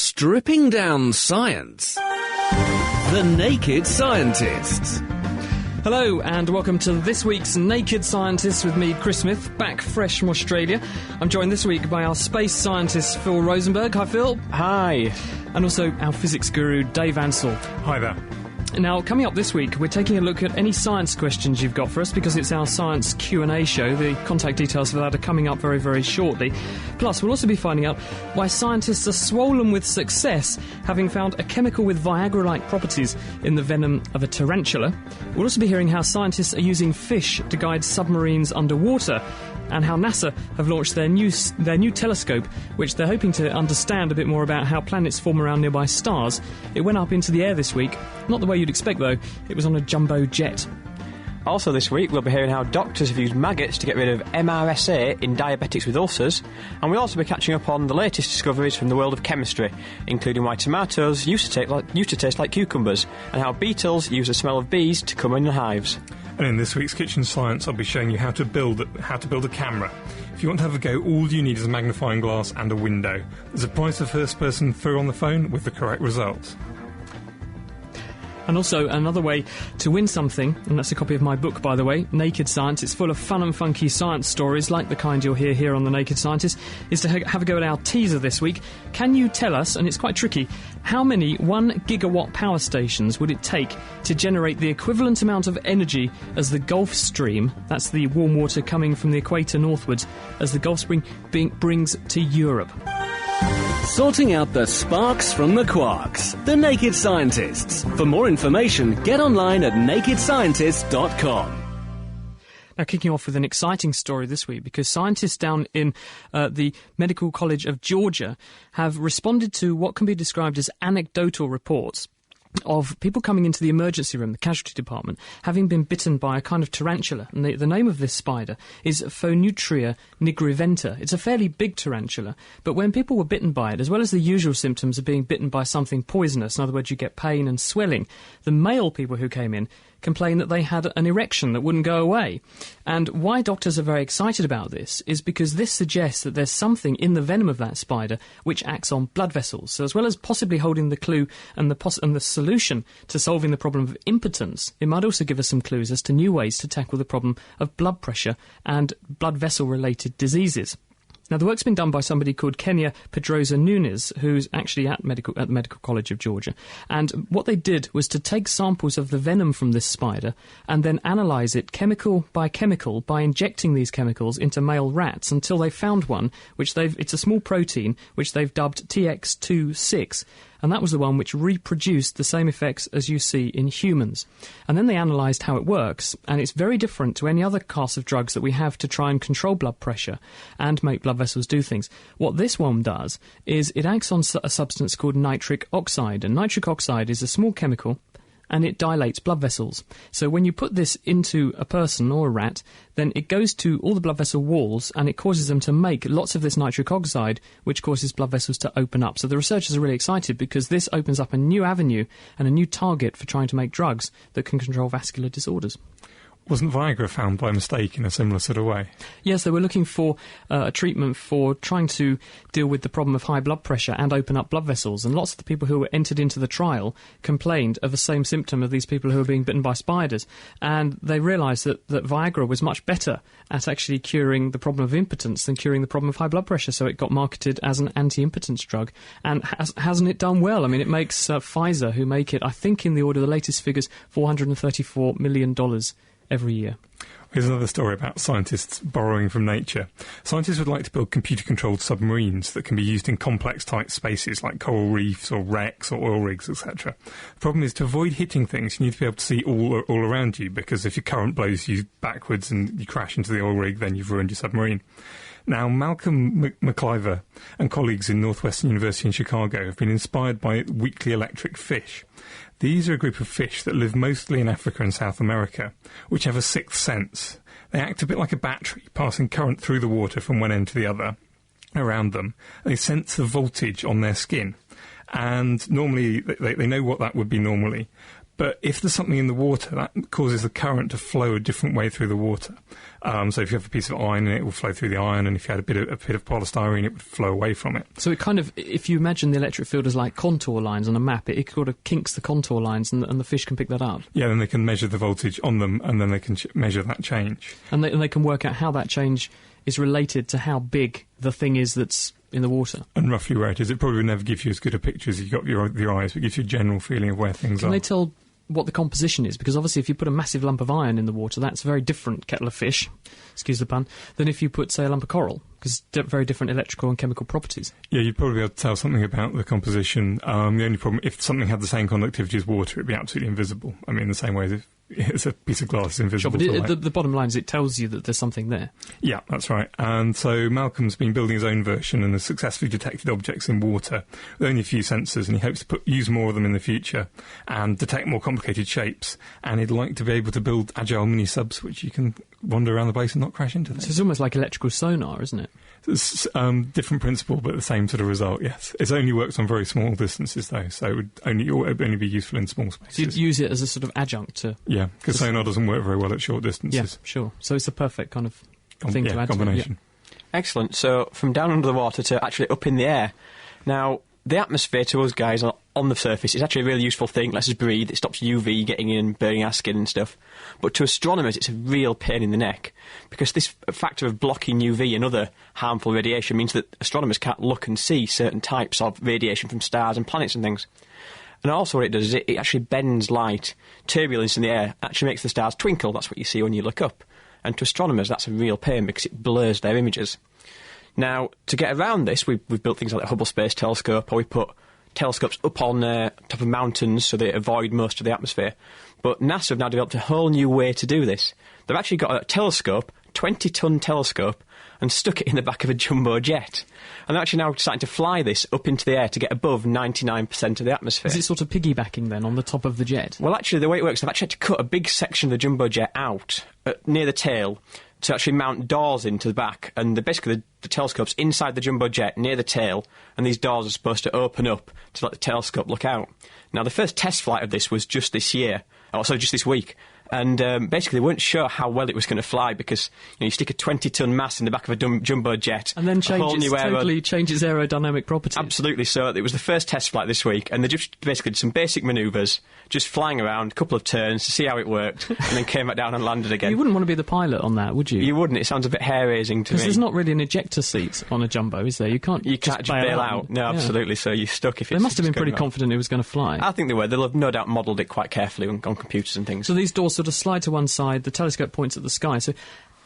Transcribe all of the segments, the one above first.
Stripping down science. The Naked Scientists. Hello and welcome to this week's Naked Scientists with me, Chris Smith, back fresh from Australia. I'm joined this week by our space scientist, Phil Rosenberg. Hi, Phil. Hi. And also our physics guru, Dave Ansell. Hi there. Now, coming up this week, we're taking a look at any science questions you've got for us because it's our science Q&A show. The contact details for that are coming up very, very shortly. Plus, we'll also be finding out why scientists are swollen with success, having found a chemical with Viagra-like properties in the venom of a tarantula. We'll also be hearing how scientists are using fish to guide submarines underwater, and how NASA have launched their new telescope, which they're hoping to understand a bit more about how planets form around nearby stars. It went up into the air this week. Not the way you'd expect, though. It was on a jumbo jet. Also this week, we'll be hearing how doctors have used maggots to get rid of MRSA in diabetics with ulcers, and we'll also be catching up on the latest discoveries from the world of chemistry, including why tomatoes used to taste like cucumbers, and how beetles use the smell of bees to come in the hives. And in this week's Kitchen Science, I'll be showing you how to build a camera. If you want to have a go, all you need is a magnifying glass and a window. There's a prize for first person through on the phone with the correct results. And also, another way to win something, and that's a copy of my book, by the way, Naked Science. It's full of fun and funky science stories, like the kind you'll hear here on The Naked Scientist, is to have a go at our teaser this week. Can you tell us, and it's quite tricky, how many 1 gigawatt power stations would it take to generate the equivalent amount of energy as the Gulf Stream, that's the warm water coming from the equator northwards, as the Gulf Stream brings to Europe? Sorting out the sparks from the quarks. The Naked Scientists. For more information, get online at nakedscientists.com. Now, kicking off with an exciting story this week, because scientists down in the Medical College of Georgia have responded to what can be described as anecdotal reports of people coming into the emergency room, the casualty department, having been bitten by a kind of tarantula. And the name of this spider is Phonutria nigriventa. It's a fairly big tarantula, but when people were bitten by it, as well as the usual symptoms of being bitten by something poisonous, in other words, you get pain and swelling, the male people who came in complained that they had an erection that wouldn't go away. And why doctors are very excited about this is because this suggests that there's something in the venom of that spider which acts on blood vessels. So as well as possibly holding the clue and the solution to solving the problem of impotence, it might also give us some clues as to new ways to tackle the problem of blood pressure and blood vessel-related diseases. Now, the work's been done by somebody called Kenya Pedroza Nunes, who's actually at the Medical College of Georgia. And what they did was to take samples of the venom from this spider and then analyse it chemical by injecting these chemicals into male rats until they found one, it's a small protein, which they've dubbed TX26. And that was the one which reproduced the same effects as you see in humans. And then they analysed how it works, and it's very different to any other class of drugs that we have to try and control blood pressure and make blood vessels do things. What this one does is it acts on a substance called nitric oxide, and nitric oxide is a small chemical, and it dilates blood vessels. So when you put this into a person or a rat, then it goes to all the blood vessel walls and it causes them to make lots of this nitric oxide, which causes blood vessels to open up. So the researchers are really excited because this opens up a new avenue and a new target for trying to make drugs that can control vascular disorders. Wasn't Viagra found by mistake in a similar sort of way? Yes, they were looking for a treatment for trying to deal with the problem of high blood pressure and open up blood vessels. And lots of the people who were entered into the trial complained of the same symptom of these people who were being bitten by spiders. And they realised that Viagra was much better at actually curing the problem of impotence than curing the problem of high blood pressure. So it got marketed as an anti-impotence drug. And hasn't it done well? I mean, it makes Pfizer, who make it, I think in the order of the latest figures, $434 million every year. Here's another story about scientists borrowing from nature. Scientists would like to build computer-controlled submarines that can be used in complex tight spaces like coral reefs or wrecks or oil rigs, etc. The problem is, to avoid hitting things, you need to be able to see all around you, because if your current blows you backwards and you crash into the oil rig, then you've ruined your submarine. Now, Malcolm McIver and colleagues in Northwestern University in Chicago have been inspired by weakly electric fish. These are a group of fish that live mostly in Africa and South America, which have a sixth sense. They act a bit like a battery, passing current through the water from one end to the other around them. They sense the voltage on their skin, and normally they know what that would be normally. But if there's something in the water, that causes the current to flow a different way through the water. So if you have a piece of iron in it, it will flow through the iron, and if you had a bit of polystyrene, it would flow away from it. So it kind of, if you imagine the electric field as like contour lines on a map, it sort of kinks the contour lines, and the fish can pick that up. Yeah, then they can measure the voltage on them, and then they can measure that change. And they can work out how that change is related to how big the thing is that's in the water. And roughly where it is. It probably would never give you as good a picture as you got with your eyes, but it gives you a general feeling of where things are. Can they tell what the composition is? Because obviously if you put a massive lump of iron in the water, that's a very different kettle of fish, excuse the pun, than if you put, say, a lump of coral, because very different electrical and chemical properties. Yeah, you'd probably be able to tell something about the composition. The only problem, if something had the same conductivity as water, it'd be absolutely invisible. I mean, in the same way as it's a piece of glass is invisible. Sure, but the bottom line is it tells you that there's something there. Yeah, that's right. And so Malcolm's been building his own version and has successfully detected objects in water with only a few sensors, and he hopes to use more of them in the future and detect more complicated shapes. And he'd like to be able to build agile mini-subs which you can wander around the place and not crash into them. So it's almost like electrical sonar, isn't it? It's different principle, but the same sort of result, yes. It only works on very small distances, though, so it would only be useful in small spaces. So you'd use it as a sort of adjunct to... Yeah, because sonar doesn't work very well at short distances. Yeah, sure. So it's a perfect kind of thing to add combination. to it. Yeah. Excellent. So from down under the water to actually up in the air. Now, the atmosphere to us guys on the surface is actually a really useful thing. It lets us breathe. It stops UV getting in and burning our skin and stuff. But to astronomers, it's a real pain in the neck, because this factor of blocking UV and other harmful radiation means that astronomers can't look and see certain types of radiation from stars and planets and things. And also what it does is it actually bends light. Turbulence in the air actually makes the stars twinkle. That's what you see when you look up. And to astronomers, that's a real pain because it blurs their images. Now, to get around this, we've built things like the Hubble Space Telescope, or we put telescopes up on top of mountains so they avoid most of the atmosphere. But NASA have now developed a whole new way to do this. They've actually got a telescope, 20-ton telescope, and stuck it in the back of a jumbo jet. And they're actually now starting to fly this up into the air to get above 99% of the atmosphere. Is it sort of piggybacking then on the top of the jet? Well, actually, the way it works, they've actually had to cut a big section of the jumbo jet out near the tail to actually mount doors into the back, and basically the telescope's inside the jumbo jet near the tail, and these doors are supposed to open up to let the telescope look out. Now, the first test flight of this was just this week, and basically they weren't sure how well it was going to fly because you stick a 20-ton mass in the back of a jumbo jet and then totally changes aerodynamic properties. Absolutely. So it was the first test flight this week, and they just basically did some basic manoeuvres, just flying around, a couple of turns to see how it worked, and then came back down and landed again. You wouldn't want to be the pilot on that, would you? You wouldn't. It sounds a bit hair-raising to me. Because there's not really an ejector seat on a jumbo, is there? You can't just bail out. No, absolutely. So you're stuck if it's... They must have been pretty confident it was going to fly. I think they were. They'll have no doubt modelled it quite carefully on computers and things. So these doors sort of slide to one side, the telescope points at the sky. So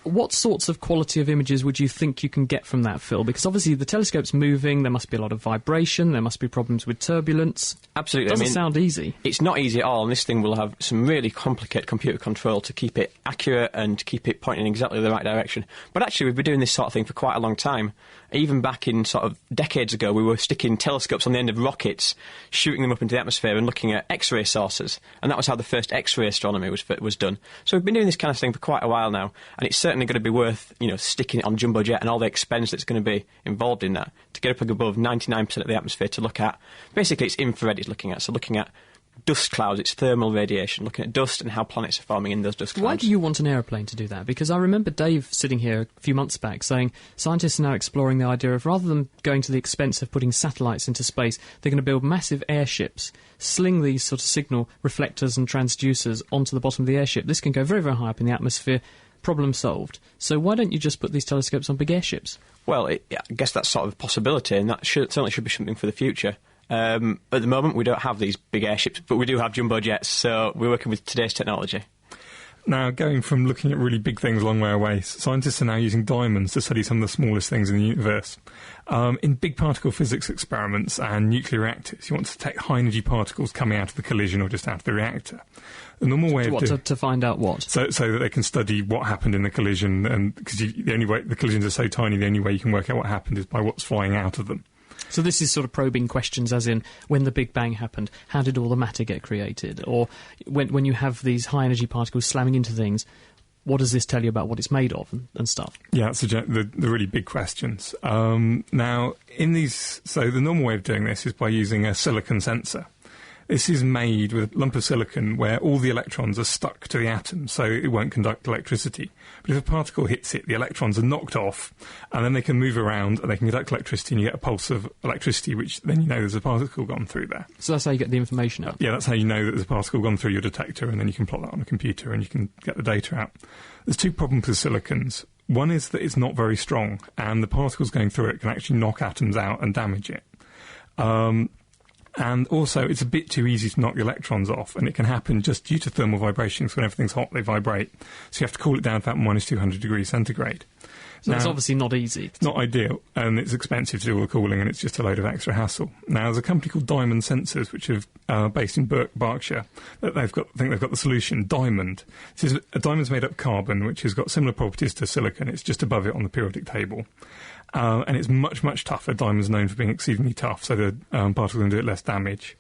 what sorts of quality of images would you think you can get from that, Phil? Because obviously the telescope's moving, there must be a lot of vibration, there must be problems with turbulence. Absolutely. It doesn't sound easy. It's not easy at all, and this thing will have some really complicated computer control to keep it accurate and to keep it pointing in exactly the right direction. But actually, we've been doing this sort of thing for quite a long time. Even back in sort of decades ago, we were sticking telescopes on the end of rockets, shooting them up into the atmosphere and looking at X-ray sources. And that was how the first X-ray astronomy was done. So we've been doing this kind of thing for quite a while now, and it's certainly going to be worth, sticking it on jumbo jet and all the expense that's going to be involved in that to get up above 99% of the atmosphere to look at. Basically, it's infrared it's looking at, so looking at dust clouds, it's thermal radiation, looking at dust and how planets are forming in those dust clouds. Why do you want an aeroplane to do that? Because I remember Dave sitting here a few months back saying scientists are now exploring the idea of, rather than going to the expense of putting satellites into space, they're going to build massive airships, sling these sort of signal reflectors and transducers onto the bottom of the airship. This can go very, very high up in the atmosphere. Problem solved. So why don't you just put these telescopes on big airships? Well, I guess that's sort of a possibility, and that certainly should be something for the future. At the moment, we don't have these big airships, but we do have jumbo jets, so we're working with today's technology. Now, going from looking at really big things a long way away, scientists are now using diamonds to study some of the smallest things in the universe. In big particle physics experiments and nuclear reactors, you want to detect high-energy particles coming out of the collision or just out of the reactor. The normal way to find out what? So that they can study what happened in the collision, and because the only way the collisions are so tiny, the only way you can work out what happened is by what's flying out of them. So this is sort of probing questions as in, when the Big Bang happened, how did all the matter get created? Or when you have these high-energy particles slamming into things, what does this tell you about what it's made of and stuff? Yeah, that's the really big questions. Now, so the normal way of doing this is by using a silicon sensor. This is made with a lump of silicon where all the electrons are stuck to the atom, so it won't conduct electricity. But if a particle hits it, the electrons are knocked off, and then they can move around and they can conduct electricity, and you get a pulse of electricity, which then you know there's a particle gone through there. So that's how you get the information out? Yeah, that's how you know that there's a particle gone through your detector, and then you can plot that on a computer and you can get the data out. There's two problems with silicons. One is that it's not very strong, and the particles going through it can actually knock atoms out and damage it. And also, it's a bit too easy to knock the electrons off, and it can happen just due to thermal vibrations. When everything's hot, they vibrate. So you have to cool it down to about minus 200 degrees centigrade. So it's obviously not easy. It's not ideal, and it's expensive to do all the cooling, and it's just a load of extra hassle. Now, there's a company called Diamond Sensors, which are based in Berkshire. I think they've got the solution, Diamond. Diamond's made up of carbon, which has got similar properties to silicon. It's just above it on the periodic table. And it's much, much tougher. Diamond's known for being exceedingly tough, so the particles can do it less damage.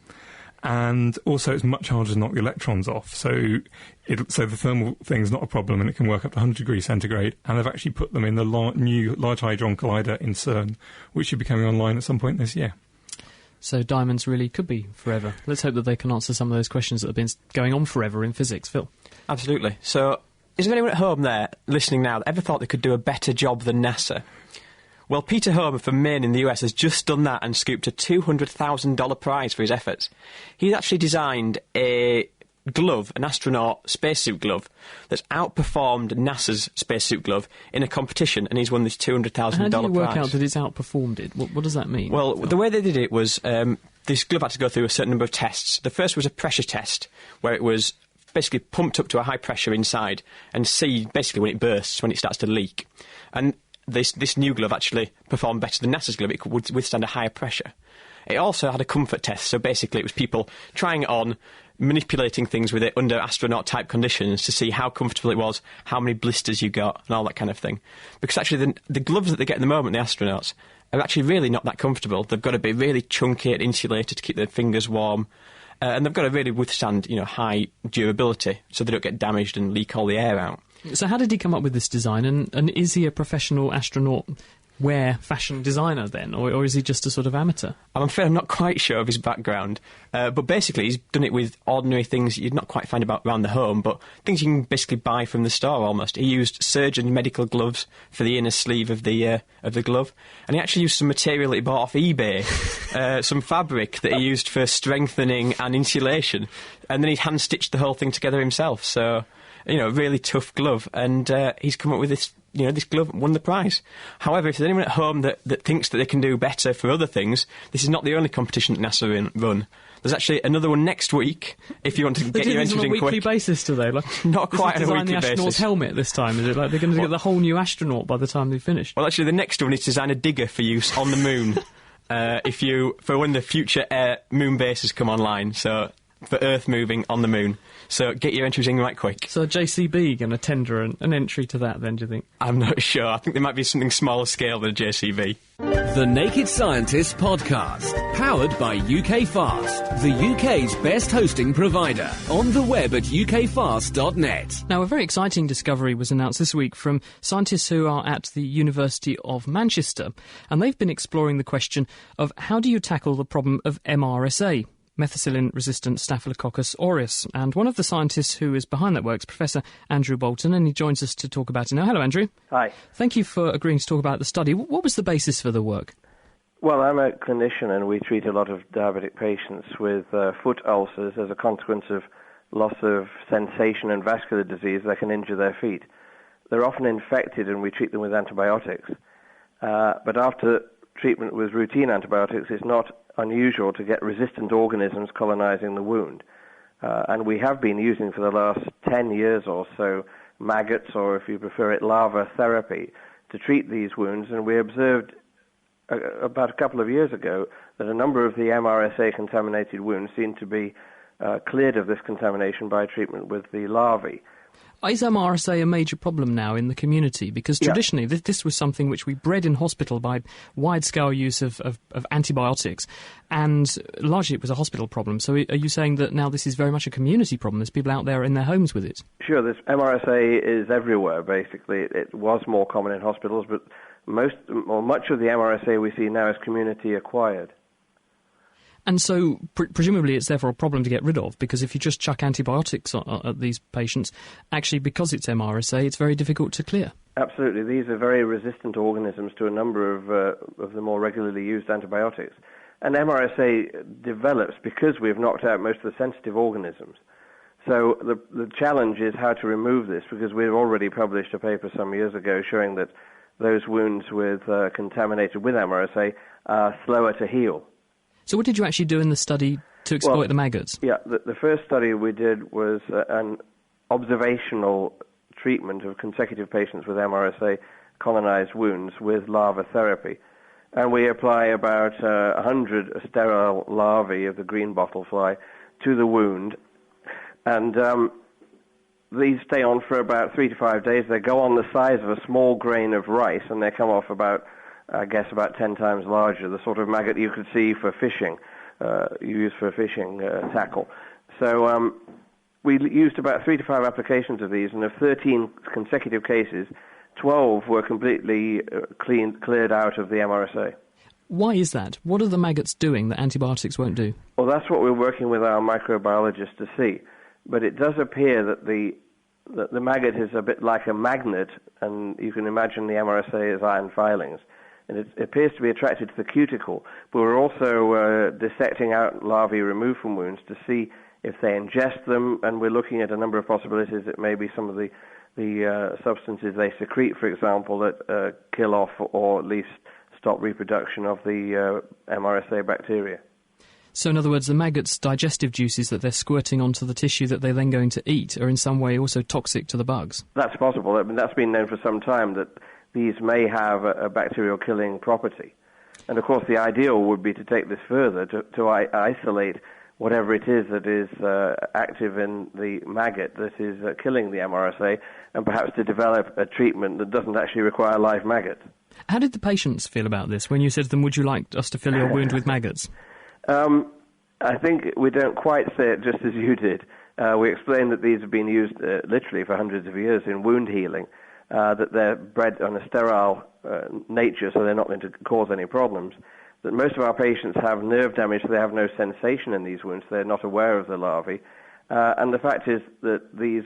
And also, it's much harder to knock the electrons off. So the thermal thing's not a problem, and it can work up to 100 degrees centigrade. And they've actually put them in the new Large Hadron Collider in CERN, which should be coming online at some point this year. So diamonds really could be forever. Let's hope that they can answer some of those questions that have been going on forever in physics. Phil? Absolutely. So, is there anyone at home there listening now that ever thought they could do a better job than NASA? Well, Peter Homer from Maine in the US has just done that and scooped a $200,000 prize for his efforts. He's actually designed a glove, an astronaut spacesuit glove, that's outperformed NASA's spacesuit glove in a competition, and he's won this $200,000 prize. How do you work out that it's outperformed it? What does that mean? Well, the way they did it was this glove had to go through a certain number of tests. The first was a pressure test, where it was basically pumped up to a high pressure inside and see basically when it bursts, when it starts to leak. And this new glove actually performed better than NASA's glove. It could withstand a higher pressure. It also had a comfort test, so basically it was people trying it on, manipulating things with it under astronaut-type conditions to see how comfortable it was, how many blisters you got, and all that kind of thing. Because actually the gloves that they get at the moment, the astronauts, are actually really not that comfortable. They've got to be really chunky and insulated to keep their fingers warm, and they've got to really withstand, high durability, so they don't get damaged and leak all the air out. So how did he come up with this design, and is he a professional astronaut fashion designer then, or is he just a sort of amateur? I'm afraid I'm not quite sure of his background, but basically he's done it with ordinary things you'd not quite find about around the home, but things you can basically buy from the store almost. He used surgeon medical gloves for the inner sleeve of the glove, and he actually used some material that he bought off eBay, some fabric that he used for strengthening and insulation, and then he hand-stitched the whole thing together himself, so a really tough glove, and he's come up with this, this glove, won the prize. However, if there's anyone at home that thinks that they can do better for other things, this is not the only competition that NASA run. There's actually another one next week, if you want to get your entries in quick. On a weekly basis today? Like, not quite on a weekly basis. Design the astronaut's helmet this time, is it? Like they're going to get the whole new astronaut by the time they've finished? Well, actually, the next one is to design a digger for use on the moon, for when the future moon bases come online, so for Earth moving on the moon. So get your entries in right quick. So JCB going to tender an entry to that then, do you think? I'm not sure. I think there might be something smaller scale than a JCB. The Naked Scientist Podcast, powered by UK Fast, the UK's best hosting provider, on the web at ukfast.net. Now, a very exciting discovery was announced this week from scientists who are at the University of Manchester, and they've been exploring the question of how do you tackle the problem of MRSA, methicillin-resistant Staphylococcus aureus. And one of the scientists who is behind that work is Professor Andrew Bolton, and he joins us to talk about it now. Hello, Andrew. Hi. Thank you for agreeing to talk about the study. What was the basis for the work? Well, I'm a clinician, and we treat a lot of diabetic patients with foot ulcers as a consequence of loss of sensation and vascular disease that can injure their feet. They're often infected, and we treat them with antibiotics. But after treatment with routine antibiotics, it's not unusual to get resistant organisms colonizing the wound. And we have been using for the last 10 years or so maggots, or if you prefer it, larva therapy to treat these wounds. And we observed about a couple of years ago that a number of the MRSA-contaminated wounds seemed to be cleared of this contamination by treatment with the larvae. Is MRSA a major problem now in the community? Because traditionally this was something which we bred in hospital by wide-scale use of antibiotics, and largely it was a hospital problem. So are you saying that now this is very much a community problem? There's people out there in their homes with it? Sure, this MRSA is everywhere, basically. It was more common in hospitals, but much of the MRSA we see now is community-acquired. And so, presumably, it's therefore a problem to get rid of, because if you just chuck antibiotics at these patients, actually, because it's MRSA, it's very difficult to clear. Absolutely. These are very resistant organisms to a number of the more regularly used antibiotics. And MRSA develops because we've knocked out most of the sensitive organisms. So the challenge is how to remove this, because we've already published a paper some years ago showing that those wounds contaminated with MRSA are slower to heal. So what did you actually do in the study to exploit the maggots? Yeah, the first study we did was an observational treatment of consecutive patients with MRSA colonized wounds with larva therapy. And we apply about 100 sterile larvae of the green bottle fly to the wound. And these stay on for about 3 to 5 days. They go on the size of a small grain of rice, and they come off about 10 times larger, the sort of maggot you could see for fishing, you use for fishing tackle. So we used about 3 to 5 applications of these, and of 13 consecutive cases, 12 were completely cleared out of the MRSA. Why is that? What are the maggots doing that antibiotics won't do? Well, that's what we're working with our microbiologists to see. But it does appear that the maggot is a bit like a magnet, and you can imagine the MRSA as iron filings. And it appears to be attracted to the cuticle. But we're also dissecting out larvae removed from wounds to see if they ingest them, and we're looking at a number of possibilities. It may be some of the substances they secrete, for example, that kill off or at least stop reproduction of the MRSA bacteria. So in other words, the maggots' digestive juices that they're squirting onto the tissue that they're then going to eat are in some way also toxic to the bugs? That's possible. I mean, that's been known for some time, that these may have a bacterial killing property. And of course the ideal would be to take this further, to isolate whatever it is that is active in the maggot that is killing the MRSA, and perhaps to develop a treatment that doesn't actually require live maggots. How did the patients feel about this when you said to them, would you like us to fill your wound with maggots? I think we don't quite say it just as you did. We explained that these have been used literally for hundreds of years in wound healing, that they're bred on a sterile nature, so they're not going to cause any problems. That most of our patients have nerve damage, so they have no sensation in these wounds. They're not aware of the larvae. And the fact is that these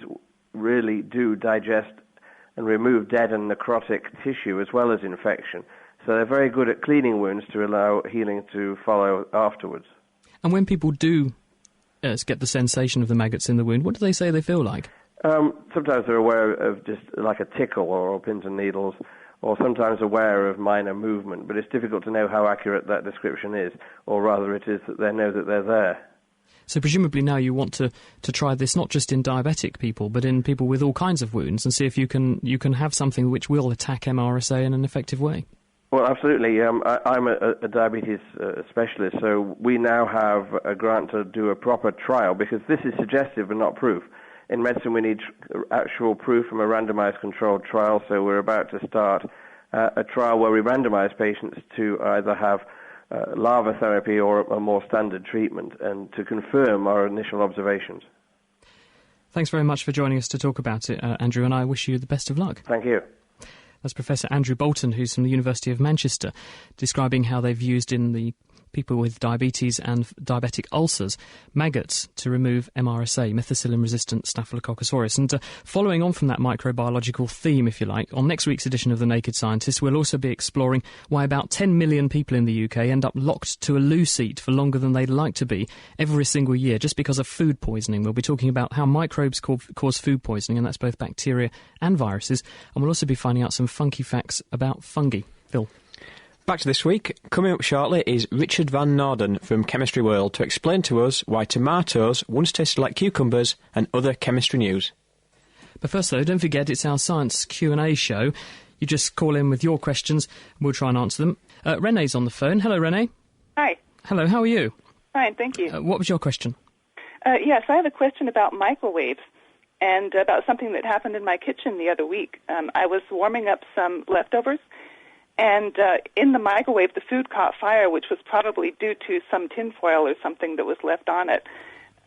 really do digest and remove dead and necrotic tissue as well as infection. So they're very good at cleaning wounds to allow healing to follow afterwards. And when people do get the sensation of the maggots in the wound, what do they say they feel like? Sometimes they're aware of just like a tickle or pins and needles, or sometimes aware of minor movement, but it's difficult to know how accurate that description is, or rather it is that they know that they're there. So presumably now you want to try this not just in diabetic people, but in people with all kinds of wounds, and see if you can have something which will attack MRSA in an effective way. Well, absolutely. I'm a diabetes specialist, so we now have a grant to do a proper trial, because this is suggestive but not proof. In medicine, we need actual proof from a randomized controlled trial, so we're about to start a trial where we randomize patients to either have larva therapy or a more standard treatment, and to confirm our initial observations. Thanks very much for joining us to talk about it, Andrew, and I wish you the best of luck. Thank you. That's Professor Andrew Bolton, who's from the University of Manchester, describing how they've used in the people with diabetes and diabetic ulcers maggots to remove MRSA, methicillin-resistant Staphylococcus aureus. And following on from that microbiological theme, if you like, on next week's edition of The Naked Scientist, we'll also be exploring why about 10 million people in the UK end up locked to a loo seat for longer than they'd like to be every single year just because of food poisoning. We'll be talking about how microbes cause food poisoning, and that's both bacteria and viruses. And we'll also be finding out some funky facts about fungi. Phil. Back to this week. Coming up shortly is Richard Van Norden from Chemistry World to explain to us why tomatoes once tasted like cucumbers and other chemistry news. But first, though, don't forget it's our science Q&A show. You just call in with your questions, and we'll try and answer them. Renee's on the phone. Hello, Renee. Hi. Hello, how are you? Fine, thank you. What was your question? Yes, I have a question about microwaves and about something that happened in my kitchen the other week. I was warming up some leftovers, and in the microwave, the food caught fire, which was probably due to some tinfoil or something that was left on it.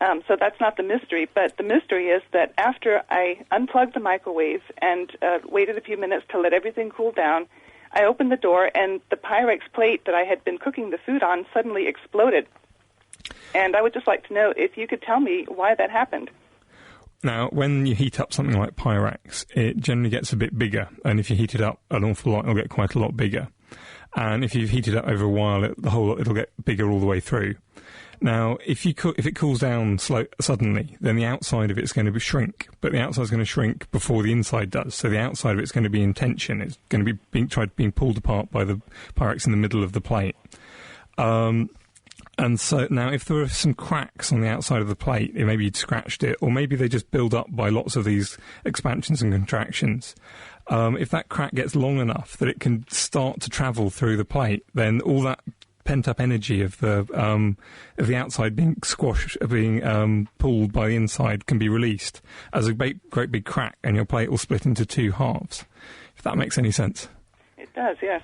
So that's not the mystery. But the mystery is that after I unplugged the microwave and waited a few minutes to let everything cool down, I opened the door, and the Pyrex plate that I had been cooking the food on suddenly exploded. And I would just like to know if you could tell me why that happened. Now, when you heat up something like Pyrex, it generally gets a bit bigger, and if you heat it up an awful lot, it'll get quite a lot bigger. And if you've heated it up over a while, it'll get bigger all the way through. Now, if it cools down suddenly, then the outside of it's going to shrink, but the outside's going to shrink before the inside does. So the outside of it's going to be in tension. It's going to be being pulled apart by the Pyrex in the middle of the plate. And so now, if there are some cracks on the outside of the plate, maybe you'd scratched it, or maybe they just build up by lots of these expansions and contractions. If that crack gets long enough that it can start to travel through the plate, then all that pent-up energy of the outside being squashed, being pulled by the inside, can be released as a great big crack, and your plate will split into two halves. If that makes any sense. It does, yes.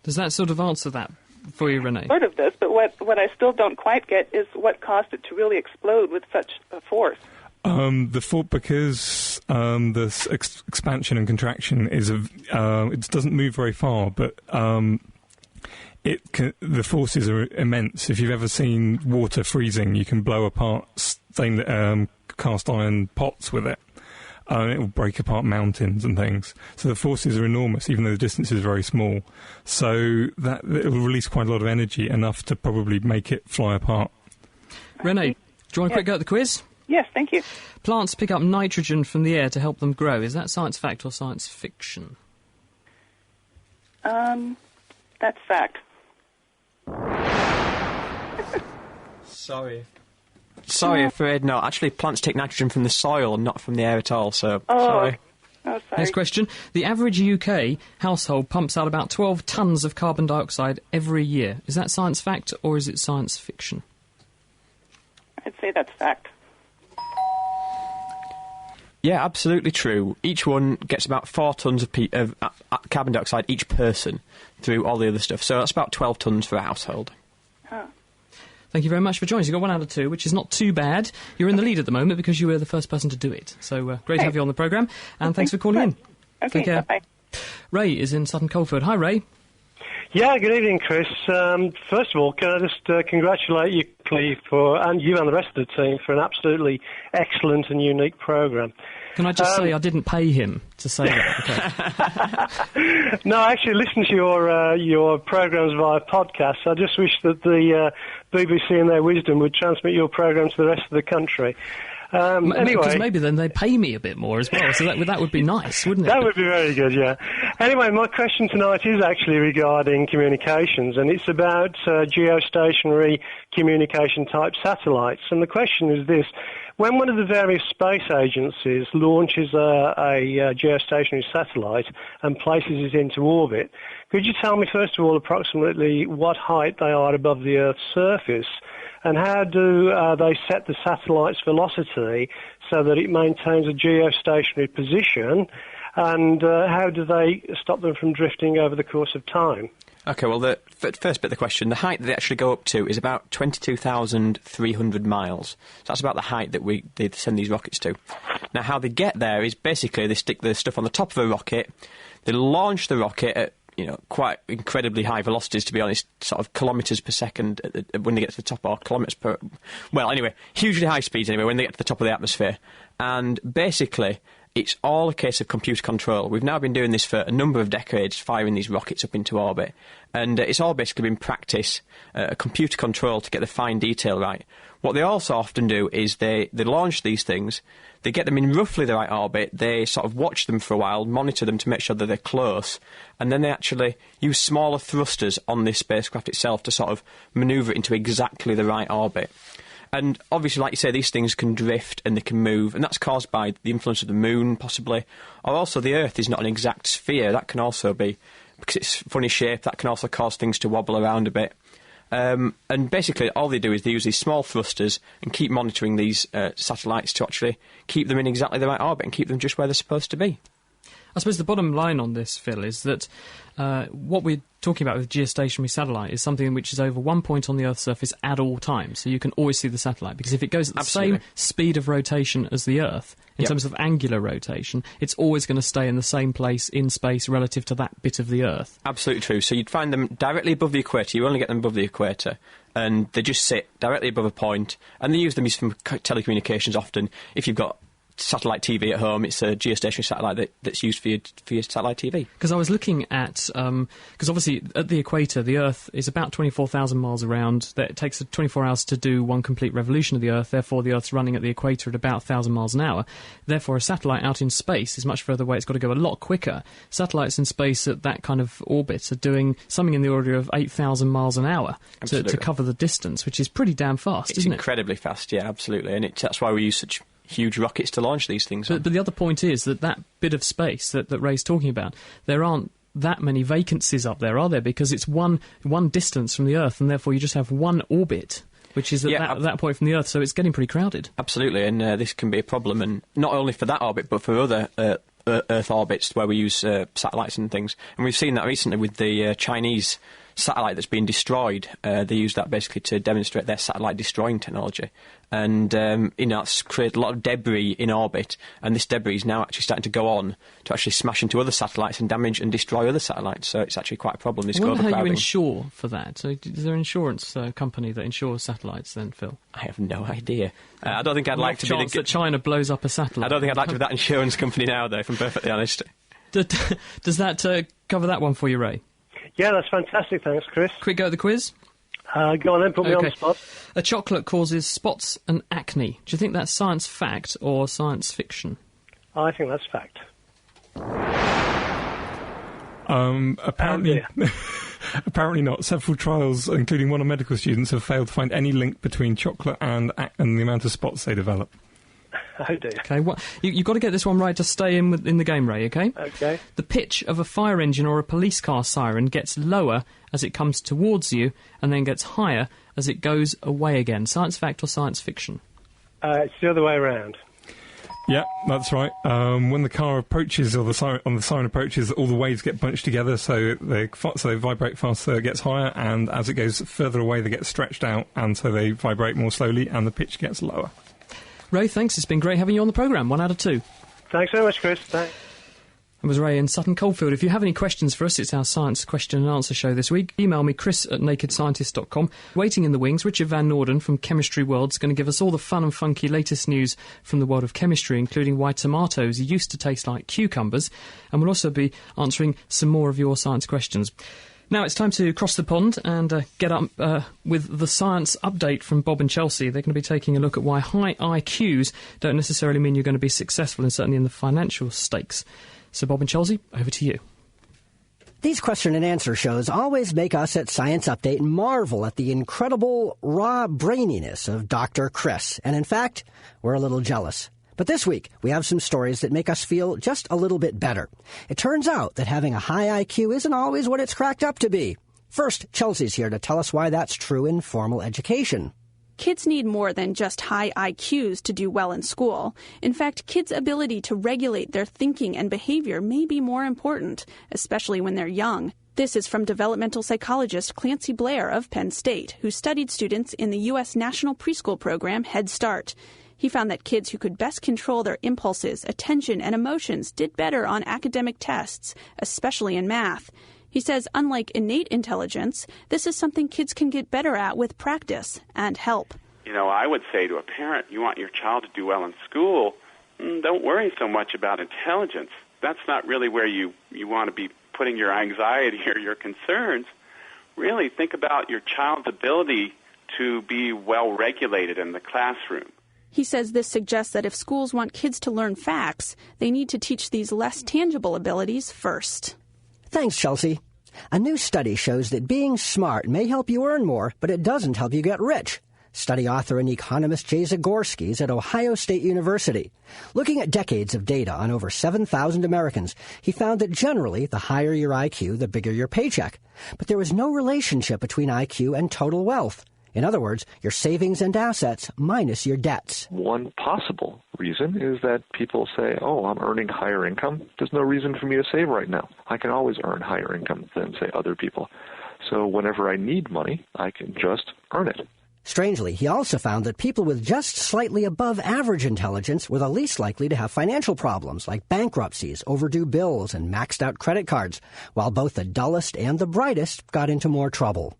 Does that sort of answer that for you, Renee? Sort of does, but what I still don't quite get is what caused it to really explode with such a force. Because the expansion and contraction it doesn't move very far, but the forces are immense. If you've ever seen water freezing, you can blow apart cast iron pots with it. It will break apart mountains and things. So the forces are enormous, even though the distance is very small. So that it will release quite a lot of energy, enough to probably make it fly apart. Renee, do you want a quick go at the quiz? Yes, thank you. Plants pick up nitrogen from the air to help them grow. Is that science fact or science fiction? That's fact. Sorry, afraid not. Actually, plants take nitrogen from the soil, not from the air at all, so sorry. Oh, sorry. Next question. The average UK household pumps out about 12 tonnes of carbon dioxide every year. Is that science fact or is it science fiction? I'd say that's fact. Yeah, absolutely true. Each one gets about 4 tonnes of carbon dioxide each person through all the other stuff. So that's about 12 tonnes for a household. Huh. Thank you very much for joining us. You got 1 out of 2, which is not too bad. You're in the lead at the moment because you were the first person to do it. So great to have you on the programme, and thanks for calling in. Okay, Take care. bye-bye. Ray is in Sutton Coldfield. Hi, Ray. Yeah, good evening, Chris. First of all, can I just congratulate you, Cleve, and you and the rest of the team for an absolutely excellent and unique programme. Can I just say I didn't pay him to say that? Okay. No, I actually listened to your programmes via podcast. I just wish that the BBC in their wisdom would transmit your programme to the rest of the country. Anyway, because maybe then they'd pay me a bit more as well, so that would be nice, wouldn't it? That would be very good, yeah. Anyway, my question tonight is actually regarding communications, and it's about geostationary communication-type satellites. And the question is this. When one of the various space agencies launches a geostationary satellite and places it into orbit, could you tell me, first of all, approximately what height they are above the Earth's surface? And how do they set the satellite's velocity so that it maintains a geostationary position? And how do they stop them from drifting over the course of time? OK, well, the first bit of the question, the height that they actually go up to is about 22,300 miles. So that's about the height that they send these rockets to. Now, how they get there is basically they stick the stuff on the top of a rocket, they launch the rocket at quite incredibly high velocities, to be honest, sort of kilometres per second when they get to the top, or kilometres per... Well, anyway, hugely high speeds anyway when they get to the top of the atmosphere. And basically, it's all a case of computer control. We've now been doing this for a number of decades, firing these rockets up into orbit. And it's all basically been practice, computer control to get the fine detail right. What they also often do is they launch these things, they get them in roughly the right orbit, they sort of watch them for a while, monitor them to make sure that they're close, and then they actually use smaller thrusters on this spacecraft itself to sort of manoeuvre it into exactly the right orbit. And obviously, like you say, these things can drift and they can move, and that's caused by the influence of the moon, possibly. Or also the Earth is not an exact sphere. That can also be, because it's funny shape, that can also cause things to wobble around a bit. And basically, all they do is they use these small thrusters and keep monitoring these satellites to actually keep them in exactly the right orbit and keep them just where they're supposed to be. I suppose the bottom line on this, Phil, is that what we're talking about with geostationary satellite is something which is over one point on the Earth's surface at all times, so you can always see the satellite, because if it goes at the same speed of rotation as the Earth, in terms of angular rotation, it's always going to stay in the same place in space relative to that bit of the Earth. Absolutely true. So you'd find them directly above the equator. You only get them above the equator, and they just sit directly above a point, and they use them for telecommunications often. If you've got satellite TV at home, it's a geostationary satellite that's used for your satellite TV. Because I was looking at, because obviously at the equator, the Earth is about 24,000 miles around. It takes 24 hours to do one complete revolution of the Earth. Therefore, the Earth's running at the equator at about 1,000 miles an hour. Therefore, a satellite out in space is much further away. It's got to go a lot quicker. Satellites in space at that kind of orbit are doing something in the order of 8,000 miles an hour to cover the distance, which is pretty damn fast, isn't it? It's incredibly fast, yeah, absolutely. And that's why we use such huge rockets to launch these things. But the other point is that bit of space that Ray's talking about, there aren't that many vacancies up there, are there? Because it's one distance from the Earth, and therefore you just have one orbit, which is at that point from the Earth, so it's getting pretty crowded. Absolutely, and this can be a problem, and not only for that orbit, but for other Earth orbits where we use satellites and things. And we've seen that recently with the Chinese satellite that's been destroyed. They use that basically to demonstrate their satellite destroying technology. And, it's created a lot of debris in orbit, and this debris is now actually starting to go on to actually smash into other satellites and damage and destroy other satellites. So it's actually quite a problem, this global crowding. I wonder how you insure for that. So is there an insurance company that insures satellites then, Phil? I have no idea. I don't think I'd like to be that China blows up a satellite. I don't think I'd like to be that insurance company now, though, if I'm perfectly honest. Does that cover that one for you, Ray? Yeah, that's fantastic. Thanks, Chris. Quick go at the quiz? Go on then, put me on the spot. A chocolate causes spots and acne. Do you think that's science fact or science fiction? I think that's fact. Apparently, apparently not. Several trials, including one on medical students, have failed to find any link between chocolate and the amount of spots they develop. Oh dear. Okay, you've got to get this one right to stay in the game, Ray, okay? Okay. The pitch of a fire engine or a police car siren gets lower as it comes towards you and then gets higher as it goes away again. Science fact or science fiction? It's the other way around. Yeah, that's right. When the car approaches, or the siren approaches, all the waves get bunched together, so they vibrate faster, it gets higher, and as it goes further away, they get stretched out, and so they vibrate more slowly, and the pitch gets lower. Ray, thanks. It's been great having you on the programme. 1 out of 2. Thanks very much, Chris. Thanks. That was Ray in Sutton Coldfield. If you have any questions for us, it's our science question and answer show this week. Email me, chris@nakedscientist.com. Waiting in the wings, Richard Van Norden from Chemistry World is going to give us all the fun and funky latest news from the world of chemistry, including why tomatoes used to taste like cucumbers. And we'll also be answering some more of your science questions. Now it's time to cross the pond and get up with the science update from Bob and Chelsea. They're going to be taking a look at why high IQs don't necessarily mean you're going to be successful, and certainly in the financial stakes. So Bob and Chelsea, over to you. These question and answer shows always make us at Science Update marvel at the incredible raw braininess of Dr. Chris. And in fact, we're a little jealous. But this week, we have some stories that make us feel just a little bit better. It turns out that having a high IQ isn't always what it's cracked up to be. First, Chelsea's here to tell us why that's true in formal education. Kids need more than just high IQs to do well in school. In fact, kids' ability to regulate their thinking and behavior may be more important, especially when they're young. This is from developmental psychologist Clancy Blair of Penn State, who studied students in the U.S. National Preschool Program Head Start. He found that kids who could best control their impulses, attention, and emotions did better on academic tests, especially in math. He says, unlike innate intelligence, this is something kids can get better at with practice and help. I would say to a parent, you want your child to do well in school, don't worry so much about intelligence. That's not really where you want to be putting your anxiety or your concerns. Really think about your child's ability to be well regulated in the classroom. He says this suggests that if schools want kids to learn facts, they need to teach these less tangible abilities first. Thanks, Chelsea. A new study shows that being smart may help you earn more, but it doesn't help you get rich. Study author and economist Jay Zagorski is at Ohio State University. Looking at decades of data on over 7,000 Americans, he found that generally, the higher your IQ, the bigger your paycheck. But there was no relationship between IQ and total wealth. In other words, your savings and assets minus your debts. One possible reason is that people say, oh, I'm earning higher income. There's no reason for me to save right now. I can always earn higher income than, say, other people. So whenever I need money, I can just earn it. Strangely, he also found that people with just slightly above average intelligence were the least likely to have financial problems like bankruptcies, overdue bills, and maxed out credit cards, while both the dullest and the brightest got into more trouble.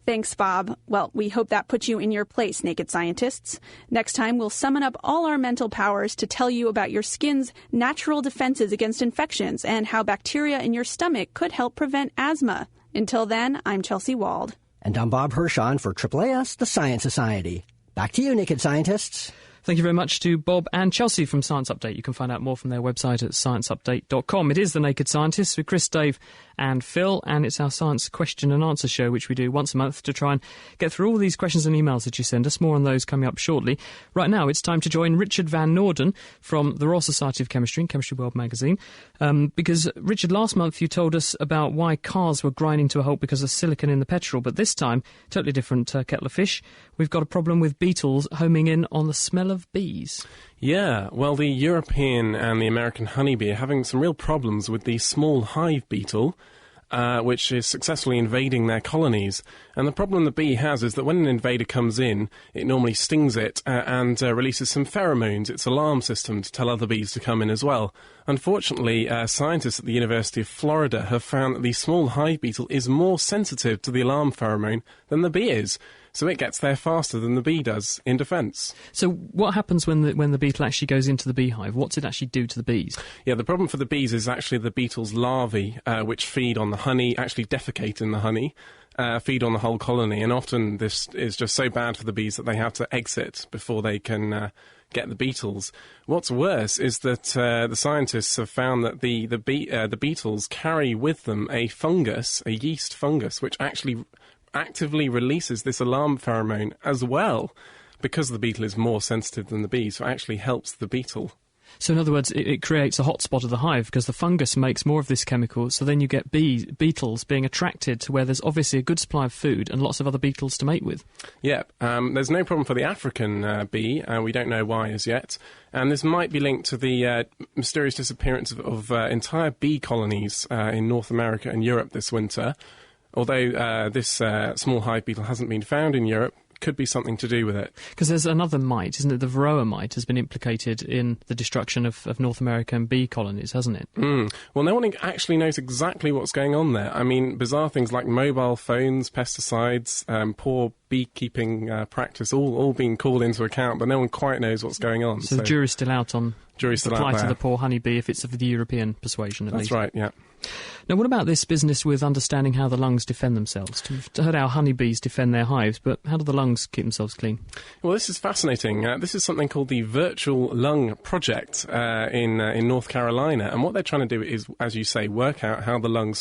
Thanks, Bob. Well, we hope that puts you in your place, Naked Scientists. Next time, we'll summon up all our mental powers to tell you about your skin's natural defenses against infections and how bacteria in your stomach could help prevent asthma. Until then, I'm Chelsea Wald. And I'm Bob Hirschon for AAAS, the Science Society. Back to you, Naked Scientists. Thank you very much to Bob and Chelsea from Science Update. You can find out more from their website at scienceupdate.com. It is The Naked Scientists with Chris, Dave and Phil, and it's our science question and answer show, which we do once a month to try and get through all these questions and emails that you send us. More on those coming up shortly. Right now, it's time to join Richard Van Noorden from the Royal Society of Chemistry and Chemistry World magazine. Because, Richard, last month you told us about why cars were grinding to a halt because of silicon in the petrol, but this time, totally different kettle of fish. We've got a problem with beetles homing in on the smell of bees. Yeah, well, the European and the American honeybee are having some real problems with the small hive beetle, which is successfully invading their colonies. And the problem the bee has is that when an invader comes in, it normally stings it and releases some pheromones, its alarm system, to tell other bees to come in as well. Unfortunately, scientists at the University of Florida have found that the small hive beetle is more sensitive to the alarm pheromone than the bee is. So it gets there faster than the bee does in defence. So what happens when the beetle actually goes into the beehive? What's it actually do to the bees? Yeah, the problem for the bees is actually the beetle's larvae, which feed on the honey, actually defecate in the honey, feed on the whole colony. And often this is just so bad for the bees that they have to exit before they can get the beetles. What's worse is that the scientists have found that the beetles carry with them a fungus, a yeast fungus, which actually actively releases this alarm pheromone as well, because the beetle is more sensitive than the bee, so it actually helps the beetle. So in other words, it creates a hotspot of the hive because the fungus makes more of this chemical, so then you get beetles being attracted to where there's obviously a good supply of food and lots of other beetles to mate with. Yeah, there's no problem for the African bee, we don't know why as yet, and this might be linked to the mysterious disappearance of entire bee colonies in North America and Europe this winter. Although this small hive beetle hasn't been found in Europe, could be something to do with it. Because there's another mite, isn't it? The Varroa mite has been implicated in the destruction of North American bee colonies, hasn't it? Well, no one actually knows exactly what's going on there. I mean, bizarre things like mobile phones, pesticides, poor beekeeping practice, all being called into account, but no one quite knows what's going on. So the jury's still out on the plight there of the poor honeybee, if it's of the European persuasion, at least. That's right, yeah. Now, what about this business with understanding how the lungs defend themselves? We've heard how honeybees defend their hives, but how do the lungs keep themselves clean? Well, this is fascinating. This is something called the Virtual Lung Project in North Carolina, and what they're trying to do is, as you say, work out how the lung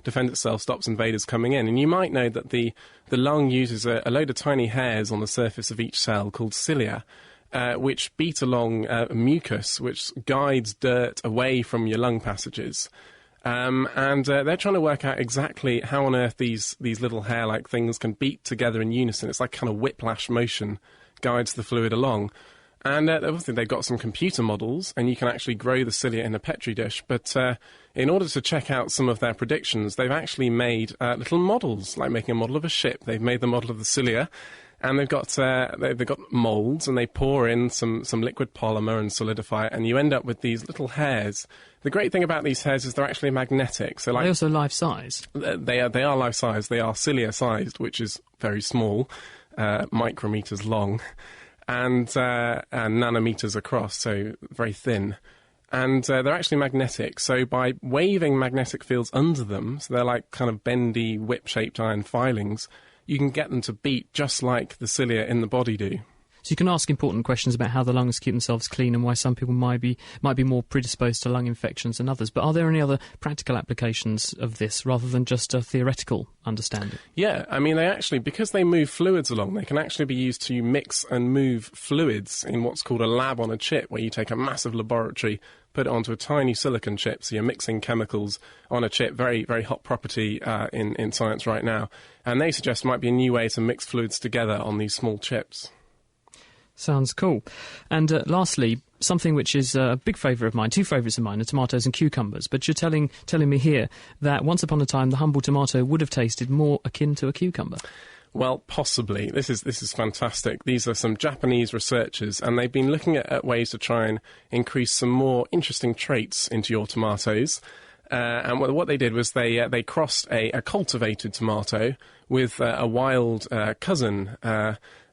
defend itself, stops invaders coming in. And you might know that the lung uses a load of tiny hairs on the surface of each cell called cilia, which beat along mucus, which guides dirt away from your lung passages. And they're trying to work out exactly how on earth these little hair-like things can beat together in unison. It's like kind of whiplash motion guides the fluid along. And obviously they've got some computer models, and you can actually grow the cilia in a Petri dish. But in order to check out some of their predictions, they've actually made little models, like making a model of a ship. They've made the model of the cilia, and they've got moulds, and they pour in some liquid polymer and solidify it, and you end up with these little hairs. The great thing about these hairs is they're actually magnetic. So, are they also life-size? They are life-size. They are cilia-sized, which is very small, micrometers long, and nanometers across, so very thin. And they're actually magnetic, so by waving magnetic fields under them, so they're like kind of bendy, whip-shaped iron filings, you can get them to beat just like the cilia in the body do. So you can ask important questions about how the lungs keep themselves clean and why some people might be more predisposed to lung infections than others. But are there any other practical applications of this rather than just a theoretical understanding? Yeah, I mean, because they move fluids along, they can actually be used to mix and move fluids in what's called a lab on a chip, where you take a massive laboratory put it onto a tiny silicon chip, so you're mixing chemicals on a chip, very, very hot property in science right now. And they suggest might be a new way to mix fluids together on these small chips. Sounds cool. And lastly, something which is a big favourite of mine, two favourites of mine are tomatoes and cucumbers. But you're telling me here that once upon a time the humble tomato would have tasted more akin to a cucumber. Well, possibly. This is fantastic. These are some Japanese researchers, and they've been looking at ways to try and increase some more interesting traits into your tomatoes. And what they did was they crossed a cultivated tomato with a wild cousin.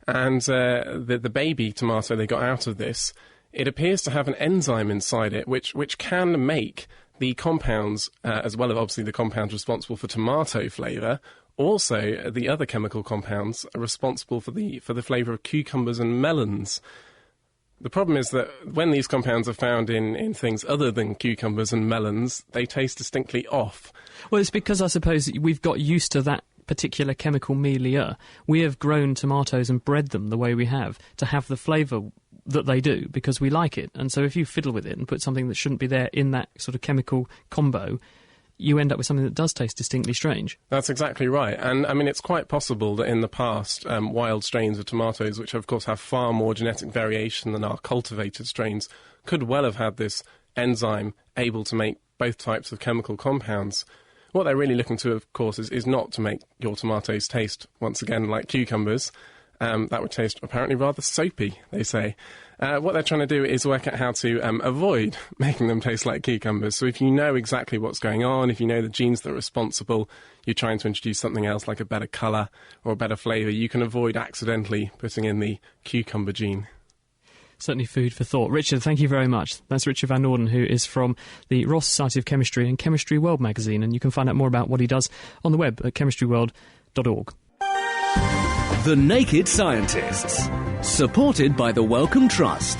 And the baby tomato they got out of this, it appears to have an enzyme inside it which can make the compounds, as well as obviously the compounds responsible for tomato flavour, also the other chemical compounds are responsible for the flavour of cucumbers and melons. The problem is that when these compounds are found in things other than cucumbers and melons, they taste distinctly off. Well, it's because I suppose we've got used to that particular chemical milieu. We have grown tomatoes and bred them the way we have to have the flavour that they do because we like it. And so if you fiddle with it and put something that shouldn't be there in that sort of chemical combo, you end up with something that does taste distinctly strange. That's exactly right. And, I mean, it's quite possible that in the past, wild strains of tomatoes, which of course have far more genetic variation than our cultivated strains, could well have had this enzyme able to make both types of chemical compounds. What they're really looking to, of course, is not to make your tomatoes taste, once again, like cucumbers. That would taste apparently rather soapy, they say. What they're trying to do is work out how to avoid making them taste like cucumbers. So if you know exactly what's going on, if you know the genes that are responsible, you're trying to introduce something else like a better colour or a better flavour, you can avoid accidentally putting in the cucumber gene. Certainly food for thought. Richard, thank you very much. That's Richard Van Noorden, who is from the Royal Society of Chemistry and Chemistry World magazine, and you can find out more about what he does on the web at chemistryworld.org. The Naked Scientists, supported by the Wellcome Trust.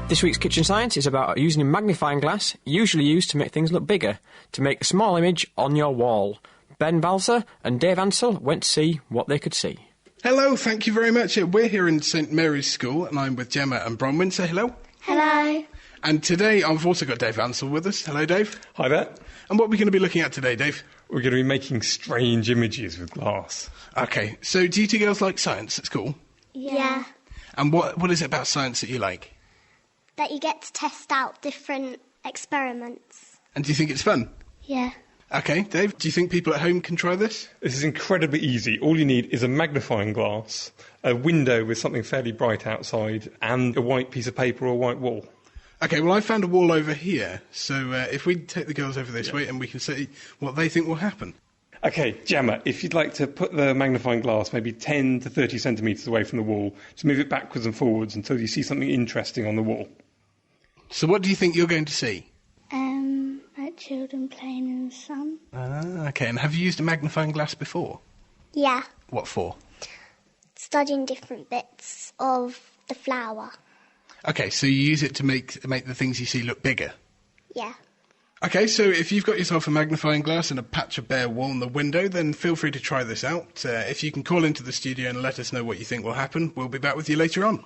This week's Kitchen Science is about using a magnifying glass, usually used to make things look bigger, to make a small image on your wall. Ben Balser and Dave Ansell went to see what they could see. Hello, thank you very much. We're here in St Mary's School, and I'm with Gemma and Bronwyn. Say hello. Hello. And today I've also got Dave Ansell with us. Hello, Dave. Hi there. And what are we going to be looking at today, Dave? We're going to be making strange images with glass. OK, so do you two girls like science at school? Yeah. And what is it about science that you like? That you get to test out different experiments. And do you think it's fun? Yeah. OK, Dave, do you think people at home can try this? This is incredibly easy. All you need is a magnifying glass, a window with something fairly bright outside, and a white piece of paper or a white wall. OK, well, I found a wall over here, so if we take the girls over this way and we can see what they think will happen. OK, Gemma, if you'd like to put the magnifying glass maybe 10 to 30 centimetres away from the wall, just move it backwards and forwards until you see something interesting on the wall. So what do you think you're going to see? Like children playing in the sun. OK, and have you used a magnifying glass before? Yeah. What for? Studying different bits of the flower. OK, so you use it to make the things you see look bigger? Yeah. OK, so if you've got yourself a magnifying glass and a patch of bare wall in the window, then feel free to try this out. If you can call into the studio and let us know what you think will happen, we'll be back with you later on.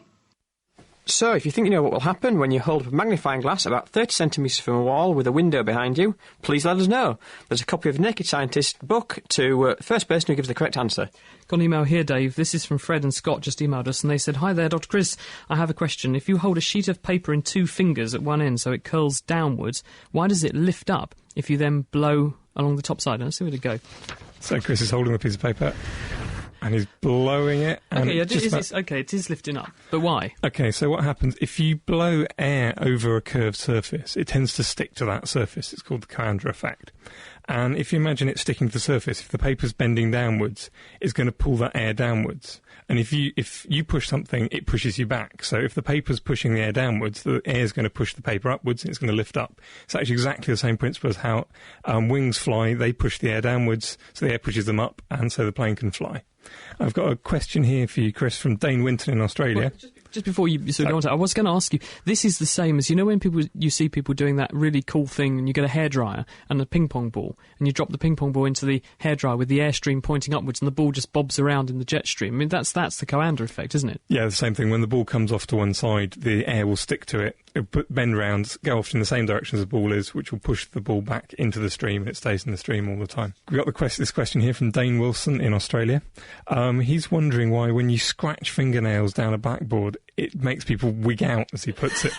So, if you think you know what will happen when you hold up a magnifying glass about 30 centimetres from a wall with a window behind you, please let us know. There's a copy of Naked Scientist book to first person who gives the correct answer. Got an email here, Dave. This is from Fred and Scott, just emailed us, and they said, "Hi there, Dr. Chris. I have a question. If you hold a sheet of paper in two fingers at one end so it curls downwards, why does it lift up if you then blow along the top side?" Let's see where to go. So Chris is holding a piece of paper and he's blowing it. And it is lifting up. But why? OK, so what happens, if you blow air over a curved surface, it tends to stick to that surface. It's called the Coanda effect. And if you imagine it sticking to the surface, if the paper's bending downwards, it's going to pull that air downwards. And if you push something, it pushes you back. So if the paper's pushing the air downwards, the air's going to push the paper upwards and it's going to lift up. It's actually exactly the same principle as how wings fly. They push the air downwards, so the air pushes them up, and so the plane can fly. I've got a question here for you, Chris, from Dane Winton in Australia. Well, just before you go on to, I was going to ask you, this is the same as, you know, when you see people doing that really cool thing and you get a hairdryer and a ping pong ball and you drop the ping pong ball into the hairdryer with the airstream pointing upwards and the ball just bobs around in the jet stream. I mean, that's the Coanda effect, isn't it? Yeah, the same thing. When the ball comes off to one side, the air will stick to it it'll bend round, go off in the same direction as the ball is, which will push the ball back into the stream, and it stays in the stream all the time. We got this question here from Dane Wilson in Australia. He's wondering why when you scratch fingernails down a blackboard, it makes people wig out, as he puts it.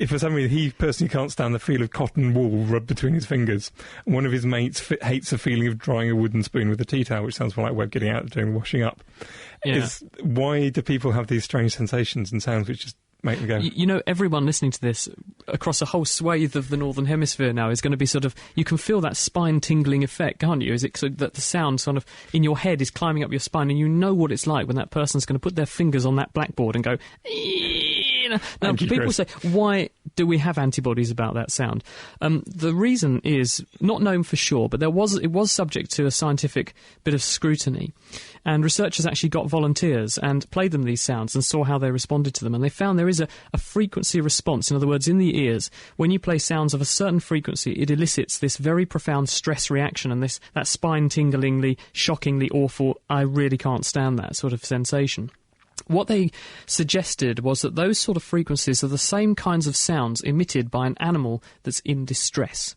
For some reason, he personally can't stand the feel of cotton wool rubbed between his fingers. And one of his mates hates the feeling of drying a wooden spoon with a tea towel, which sounds more like a way of getting out of doing washing up. Yeah. Why do people have these strange sensations and sounds which just make them go... You know, everyone listening to this across a whole swathe of the Northern Hemisphere now is going to be sort of... You can feel that spine-tingling effect, can't you? Is it so that the sound sort of in your head is climbing up your spine, and you know what it's like when that person's going to put their fingers on that blackboard and go... Now, people say, why do we have antibodies about that sound? The reason is not known for sure, but it was subject to a scientific bit of scrutiny. And researchers actually got volunteers and played them these sounds and saw how they responded to them. And they found there is a frequency response. In other words, in the ears, when you play sounds of a certain frequency, it elicits this very profound stress reaction and that spine-tinglingly, shockingly awful, I really can't stand that sort of sensation. What they suggested was that those sort of frequencies are the same kinds of sounds emitted by an animal that's in distress.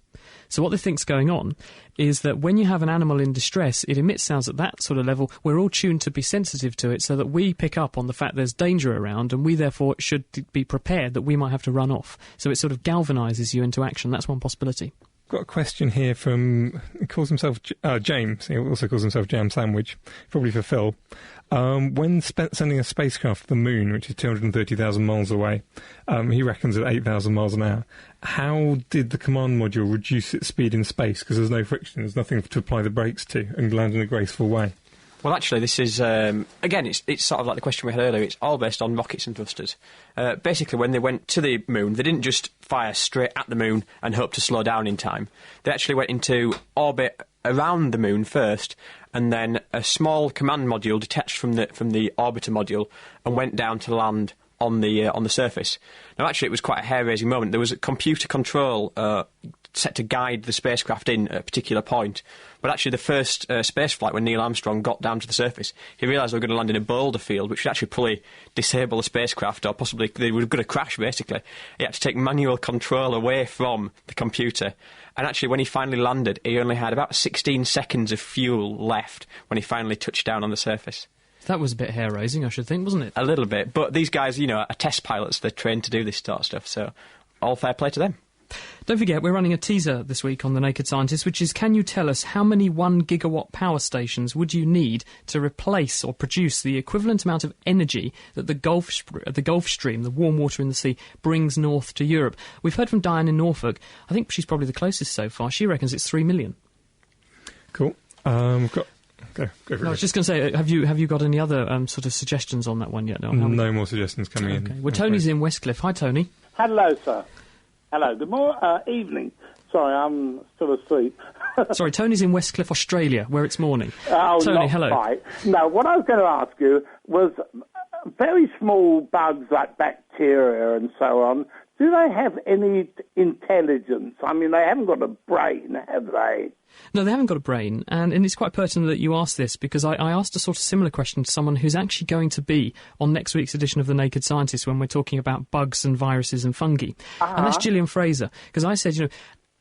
So what they think's going on is that when you have an animal in distress, it emits sounds at that sort of level. We're all tuned to be sensitive to it so that we pick up on the fact there's danger around, and we therefore should be prepared that we might have to run off. So it sort of galvanises you into action. That's one possibility. Got a question here from... He calls himself James. He also calls himself Jam Sandwich, probably for Phil. When sending a spacecraft to the moon, which is 230,000 miles away, he reckons at 8,000 miles an hour, how did the command module reduce its speed in space? Because there's no friction, there's nothing to apply the brakes to, and land in a graceful way. Well, actually, this is, again, it's sort of like the question we had earlier. It's all based on rockets and thrusters. Basically, when they went to the moon, they didn't just fire straight at the moon and hope to slow down in time. They actually went into orbit around the moon first, and then a small command module detached from the orbiter module and went down to land on the surface. Now, actually, it was quite a hair-raising moment. There was a computer control set to guide the spacecraft in at a particular point. But actually, the first space flight, when Neil Armstrong got down to the surface, he realised they were going to land in a boulder field, which would actually probably disable the spacecraft, or possibly they were going to crash, basically. He had to take manual control away from the computer. And actually, when he finally landed, he only had about 16 seconds of fuel left when he finally touched down on the surface. That was a bit hair-raising, I should think, wasn't it? A little bit. But these guys, you know, are test pilots. They're trained to do this sort of stuff, so all fair play to them. Don't forget, we're running a teaser this week on The Naked Scientist, which is, can you tell us how many 1 gigawatt power stations would you need to replace or produce the equivalent amount of energy that the Gulf Stream, the warm water in the sea, brings north to Europe? We've heard from Diane in Norfolk. I think she's probably the closest so far. She reckons it's 3 million. Cool. Go for it. I was just going to say, have you got any other sort of suggestions on that one yet? No more suggestions coming in. Well, Tony's in Westcliff. Hi, Tony. Hello, sir. Hello. Good evening. Sorry, I'm still asleep. Sorry, Tony's in Westcliff, Australia, where it's morning. Oh, Tony, not hello. Quite. No, what I was going to ask you was very small bugs like bacteria and so on, do they have any intelligence? I mean, they haven't got a brain, have they? No, they haven't got a brain, and it's quite pertinent that you ask this, because I asked a sort of similar question to someone who's actually going to be on next week's edition of The Naked Scientist when we're talking about bugs and viruses and fungi. And that's Gillian Fraser, because I said,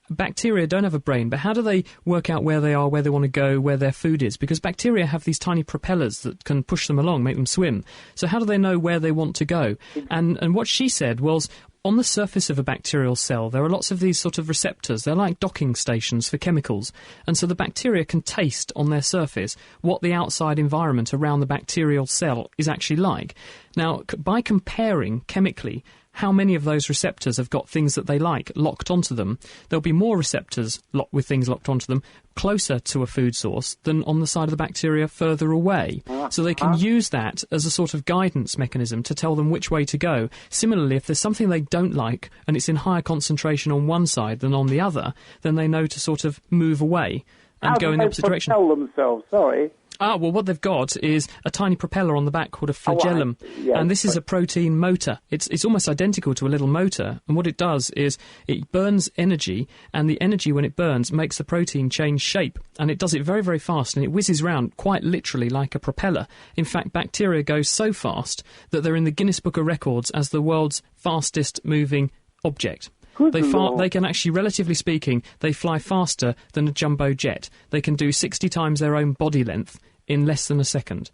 bacteria don't have a brain, but how do they work out where they are, where they want to go, where their food is? Because bacteria have these tiny propellers that can push them along, make them swim. So how do they know where they want to go? And what she said was, on the surface of a bacterial cell, there are lots of these sort of receptors. They're like docking stations for chemicals. And so the bacteria can taste on their surface what the outside environment around the bacterial cell is actually like. Now, by comparing chemically how many of those receptors have got things that they like locked onto them, there'll be more receptors with things locked onto them closer to a food source than on the side of the bacteria further away. So they can use that as a sort of guidance mechanism to tell them which way to go. Similarly, if there's something they don't like and it's in higher concentration on one side than on the other, then they know to sort of move away and go in the opposite direction. How do they tell themselves? Sorry. Well, what they've got is a tiny propeller on the back called a flagellum, and this is a protein motor. It's almost identical to a little motor, and what it does is it burns energy, and the energy, when it burns, makes the protein change shape, and it does it very, very fast, and it whizzes round quite literally like a propeller. In fact, bacteria go so fast that they're in the Guinness Book of Records as the world's fastest moving object. They can actually, relatively speaking, they fly faster than a jumbo jet. They can do 60 times their own body length in less than a second.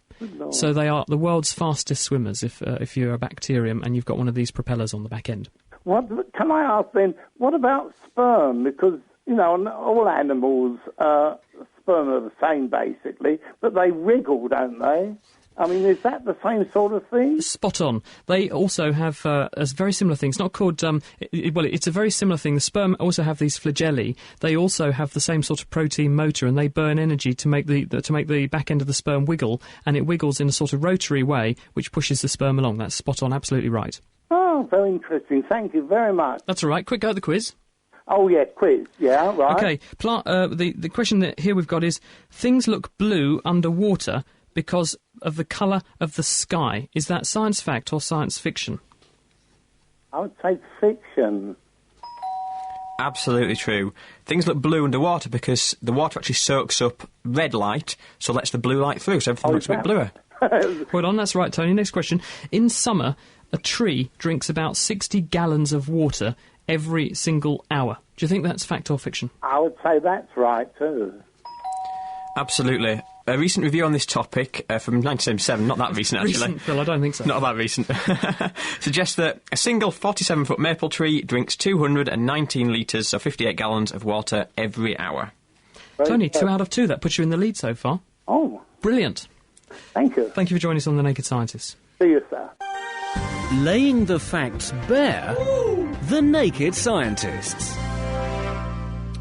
So they are the world's fastest swimmers if you're a bacterium and you've got one of these propellers on the back end. Can I ask then, what about sperm? Because, all animals, sperm are the same basically, but they wriggle, don't they? I mean, is that the same sort of thing? Spot on. They also have a very similar thing. It's not called... it's a very similar thing. The sperm also have these flagellae. They also have the same sort of protein motor, and they burn energy to make the back end of the sperm wiggle, and it wiggles in a sort of rotary way, which pushes the sperm along. That's spot on, absolutely right. Oh, very interesting. Thank you very much. That's all right. Quick go at the quiz. Oh, yeah, quiz. Yeah, right. OK, the question that here we've got is, things look blue underwater because of the colour of the sky. Is that science fact or science fiction? I would say fiction. Absolutely true. Things look blue underwater because the water actually soaks up red light, so lets the blue light through, so everything looks a bit bluer. Hold on, that's right, Tony. Next question. In summer, a tree drinks about 60 gallons of water every single hour. Do you think that's fact or fiction? I would say that's right, too. Absolutely. A recent review on this topic from 1977, not that recent actually. Recent, Phil, I don't think so. Not that recent. Suggests that a single 47-foot maple tree drinks 219 litres, so 58 gallons of water every hour. Tony, 2 out of 2. That puts you in the lead so far. Oh. Brilliant. Thank you. Thank you for joining us on The Naked Scientists. See you, sir. Laying the facts bare. The Naked Scientists.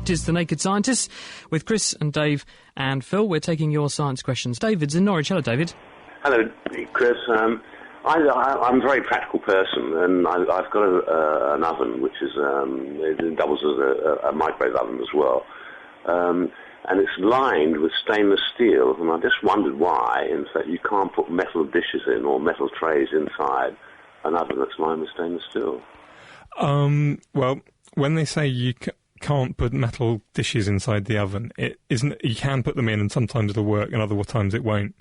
It is The Naked Scientists with Chris and Dave and Phil. We're taking your science questions. David's in Norwich. Hello, David. Hello, Chris. I'm a very practical person, and I've got an oven which is it doubles as a microwave oven as well, and it's lined with stainless steel. And I just wondered why, in fact, you can't put metal dishes in or metal trays inside an oven that's lined with stainless steel. Well, when they say you can't put metal dishes inside the oven, it isn't. You can put them in, and sometimes it'll work, and other times it won't.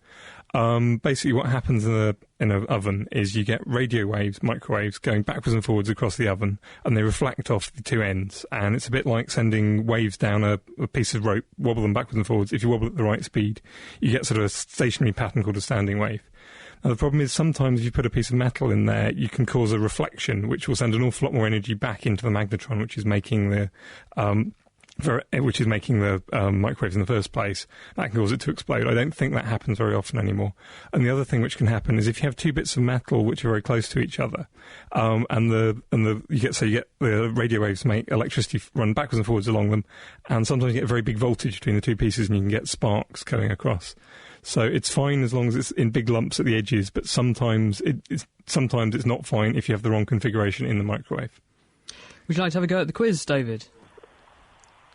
Basically, what happens in an oven is you get radio waves, microwaves, going backwards and forwards across the oven, and they reflect off the two ends. And it's a bit like sending waves down a piece of rope, wobble them backwards and forwards. If you wobble at the right speed, you get sort of a stationary pattern called a standing wave. Now, the problem is sometimes if you put a piece of metal in there, you can cause a reflection, which will send an awful lot more energy back into the magnetron, which is making the microwaves in the first place. That can cause it to explode. I don't think that happens very often anymore. And the other thing which can happen is if you have two bits of metal which are very close to each other, you get the radio waves make electricity run backwards and forwards along them, and sometimes you get a very big voltage between the two pieces, and you can get sparks going across. So it's fine as long as it's in big lumps at the edges, but sometimes it's not fine if you have the wrong configuration in the microwave. Would you like to have a go at the quiz, David?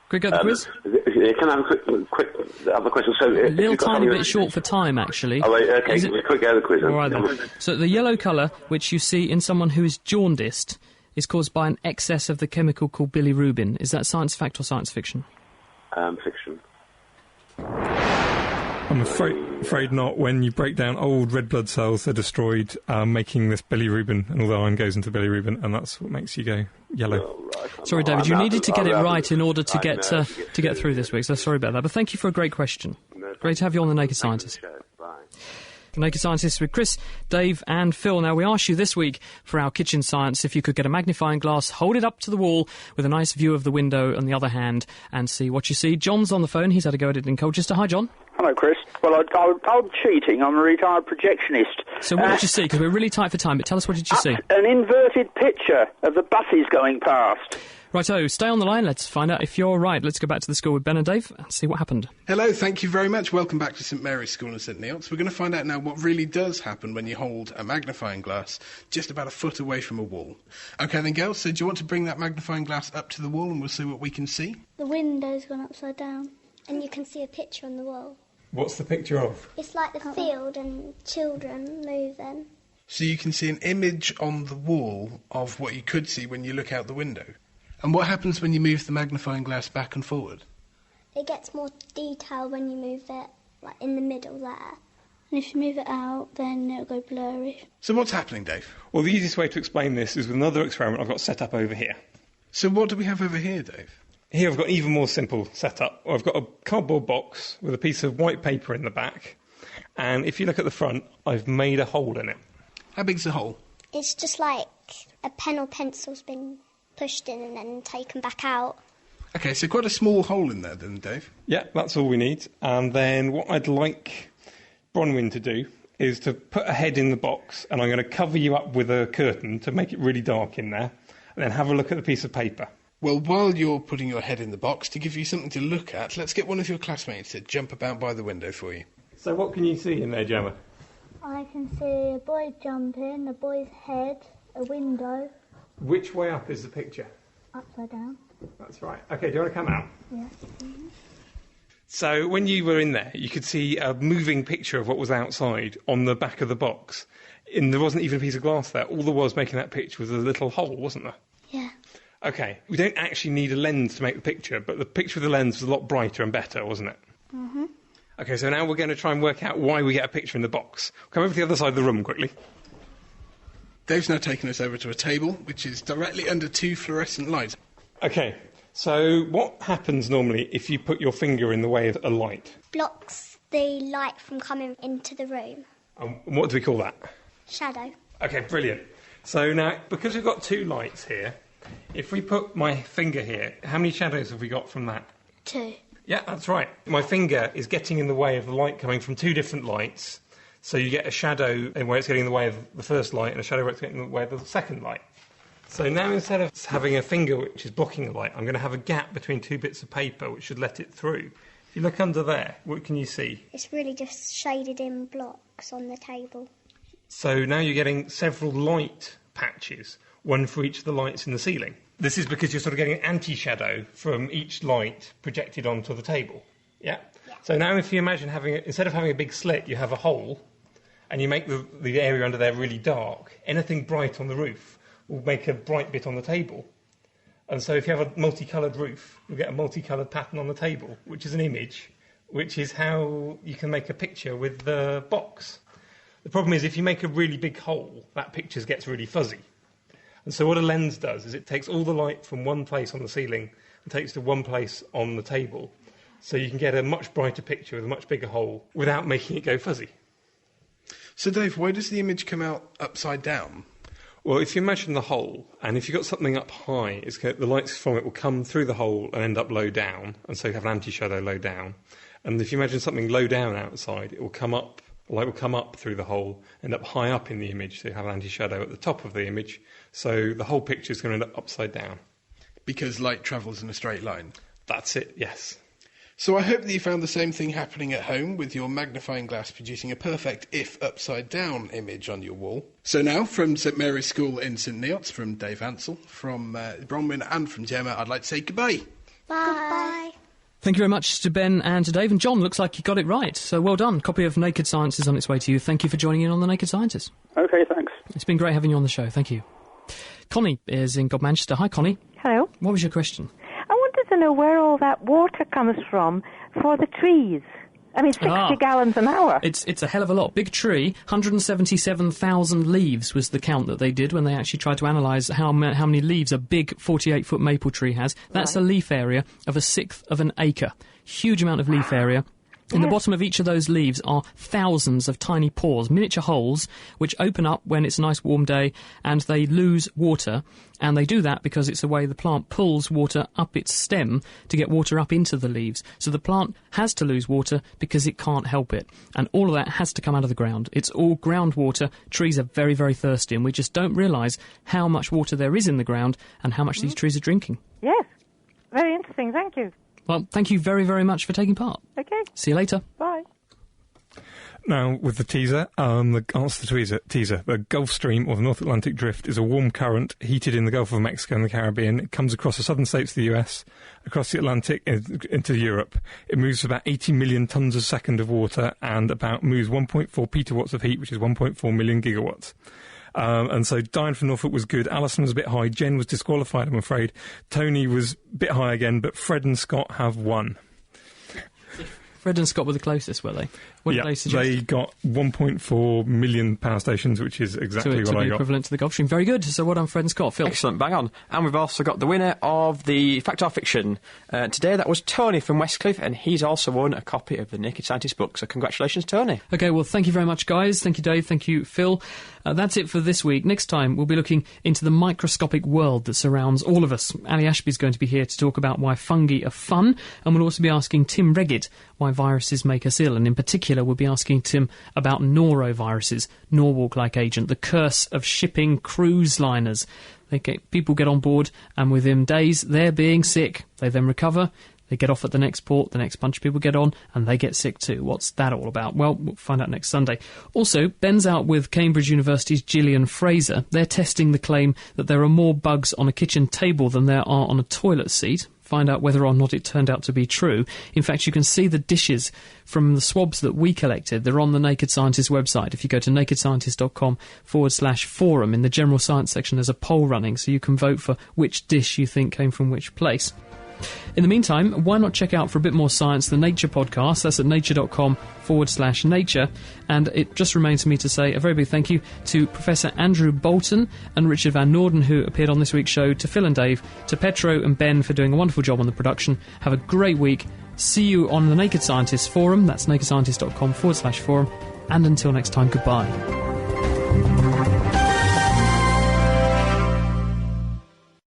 Quick go at the quiz? Can I have a quick other question? So, a little tiny bit short for time, actually. Oh, okay, quick go at the quiz. All right, then. So the yellow colour, which you see in someone who is jaundiced, is caused by an excess of the chemical called bilirubin. Is that science fact or science fiction? Fiction. I'm afraid not. When you break down old red blood cells, they're destroyed, making this bilirubin, and all the iron goes into bilirubin, and that's what makes you go yellow. Oh, right. Sorry, David, you needed to get it right in order to get through this week, so sorry about that. But thank you for a great question. Great to have you on The Naked Scientist. The Naked Scientists with Chris, Dave and Phil. Now, we asked you this week for our kitchen science if you could get a magnifying glass, hold it up to the wall with a nice view of the window on the other hand and see what you see. John's on the phone. He's had a go at it in Colchester. Hi, John. Hello, Chris. Well, I'm cheating. I'm a retired projectionist. So what did you see? Because we're really tight for time, but tell us, what did you see? An inverted picture of the buses going past. Righto, stay on the line. Let's find out if you're right. Let's go back to the school with Ben and Dave and see what happened. Hello, thank you very much. Welcome back to St Mary's School in St Neots. We're going to find out now what really does happen when you hold a magnifying glass just about a foot away from a wall. OK then, girls, so do you want to bring that magnifying glass up to the wall and we'll see what we can see? The window's gone upside down, and you can see a picture on the wall. What's the picture of? It's like the field and children moving. So you can see an image on the wall of what you could see when you look out the window. And what happens when you move the magnifying glass back and forward? It gets more detail when you move it, like in the middle there. And if you move it out, then it'll go blurry. So what's happening, Dave? Well, the easiest way to explain this is with another experiment I've got set up over here. So what do we have over here, Dave? Here I've got an even more simple setup. I've got a cardboard box with a piece of white paper in the back, and if you look at the front, I've made a hole in it. How big's the hole? It's just like a pen or pencil's been pushed in and then taken back out. Okay, so quite a small hole in there then, Dave. Yeah, that's all we need. And then what I'd like Bronwyn to do is to put a head in the box, and I'm going to cover you up with a curtain to make it really dark in there, and then have a look at the piece of paper. Well, while you're putting your head in the box, to give you something to look at, let's get one of your classmates to jump about by the window for you. So what can you see in there, Gemma? I can see a boy jumping, a boy's head, a window. Which way up is the picture? Upside down. That's right. Okay, do you want to come out? Yes. Mm-hmm. So when you were in there, you could see a moving picture of what was outside on the back of the box. And there wasn't even a piece of glass there. All there was making that picture was a little hole, wasn't there? Yeah. Okay, we don't actually need a lens to make the picture, but the picture of the lens was a lot brighter and better, wasn't it? Mm-hmm. Okay, so now we're going to try and work out why we get a picture in the box. Come over to the other side of the room quickly. Dave's now taken us over to a table, which is directly under two fluorescent lights. Okay, so what happens normally if you put your finger in the way of a light? Blocks the light from coming into the room. What do we call that? Shadow. Okay, brilliant. So now, because we've got two lights here, if we put my finger here, how many shadows have we got from that? 2. Yeah, that's right. My finger is getting in the way of the light coming from two different lights, so you get a shadow where it's getting in the way of the first light and a shadow where it's getting in the way of the second light. So now instead of having a finger which is blocking the light, I'm going to have a gap between two bits of paper which should let it through. If you look under there, what can you see? It's really just shaded in blocks on the table. So now you're getting several light patches, one for each of the lights in the ceiling. This is because you're sort of getting an anti-shadow from each light projected onto the table. Yeah? So now if you imagine instead of having a big slit, you have a hole, and you make the area under there really dark, anything bright on the roof will make a bright bit on the table. And so if you have a multicoloured roof, you'll get a multicoloured pattern on the table, which is an image, which is how you can make a picture with the box. The problem is if you make a really big hole, that picture gets really fuzzy. And so what a lens does is it takes all the light from one place on the ceiling and takes it to one place on the table. So you can get a much brighter picture with a much bigger hole without making it go fuzzy. So Dave, why does the image come out upside down? Well, if you imagine the hole, and if you've got something up high, the lights from it will come through the hole and end up low down, and so you have an anti-shadow low down. And if you imagine something low down outside, it will come up, the light will come up through the hole, end up high up in the image, so you have an anti-shadow at the top of the image, so the whole picture is going to end up upside down. Because light travels in a straight line? That's it, yes. So I hope that you found the same thing happening at home with your magnifying glass producing a perfect, if upside-down, image on your wall. So now, from St Mary's School in St Neots, from Dave Ansell, from Bronwyn and from Gemma, I'd like to say goodbye. Bye. Goodbye. Thank you very much to Ben and to Dave. And John, looks like you got it right. So well done. Copy of Naked Science is on its way to you. Thank you for joining in on The Naked Scientist. OK, thanks. It's been great having you on the show. Thank you. Connie is in Godmanchester. Hi, Connie. Hello. What was your question? I wanted to know where all that water comes from for the trees. I mean, 60 gallons an hour. It's a hell of a lot. Big tree, 177,000 leaves was the count that they did when they actually tried to analyse how many leaves a big 48-foot maple tree has. That's a leaf area of 1/6 of an acre. Huge amount of leaf area. In the bottom of each of those leaves are thousands of tiny pores, miniature holes, which open up when it's a nice warm day and they lose water. And they do that because it's the way the plant pulls water up its stem to get water up into the leaves. So the plant has to lose water because it can't help it. And all of that has to come out of the ground. It's all groundwater. Trees are very, very thirsty, and we just don't realise how much water there is in the ground and how much these trees are drinking. Yes. Very interesting. Thank you. Well, thank you very, very much for taking part. OK. See you later. Bye. Now, with the teaser, the answer to the teaser, the Gulf Stream, or the North Atlantic Drift, is a warm current heated in the Gulf of Mexico and the Caribbean. It comes across the southern states of the US, across the Atlantic, into Europe. It moves about 80 million tonnes a second of water and moves 1.4 petawatts of heat, which is 1.4 million gigawatts. And so Diane from Norfolk was good. Alison was a bit high. Jen was disqualified, I'm afraid. Tony was a bit high again, but Fred and Scott have won. Fred and Scott were the closest, were they? What did they suggest? They got 1.4 million power stations, which is exactly what I got. Equivalent to the Gulf Stream. Very good. So well done, Fred and Scott. Phil. Excellent, bang on. And we've also got the winner of the Fact or Fiction. Today, that was Tony from Westcliff, and he's also won a copy of the Naked Scientist book. So congratulations, Tony. OK, well, thank you very much, guys. Thank you, Dave. Thank you, Phil. That's it for this week. Next time, we'll be looking into the microscopic world that surrounds all of us. Ali Ashby's going to be here to talk about why fungi are fun, and we'll also be asking Tim Reggett why viruses make us ill, and in particular, we'll be asking Tim about noroviruses, Norwalk-like agent, the curse of shipping cruise liners. People get on board, and within days, they're being sick. They then recover. They get off at the next port, the next bunch of people get on, and they get sick too. What's that all about? Well, we'll find out next Sunday. Also, Ben's out with Cambridge University's Gillian Fraser. They're testing the claim that there are more bugs on a kitchen table than there are on a toilet seat. Find out whether or not it turned out to be true. In fact, you can see the dishes from the swabs that we collected. They're on the Naked Scientist website. If you go to nakedscientist.com/forum, in the general science section, there's a poll running, so you can vote for which dish you think came from which place. In the meantime, why not check out for a bit more science the Nature podcast? That's at nature.com/nature. And it just remains for me to say a very big thank you to Professor Andrew Bolton and Richard Van Norden, who appeared on this week's show, to Phil and Dave, to Petro and Ben for doing a wonderful job on the production. Have a great week. See you on the Naked Scientist forum. That's nakedscientist.com/forum. And until next time, goodbye.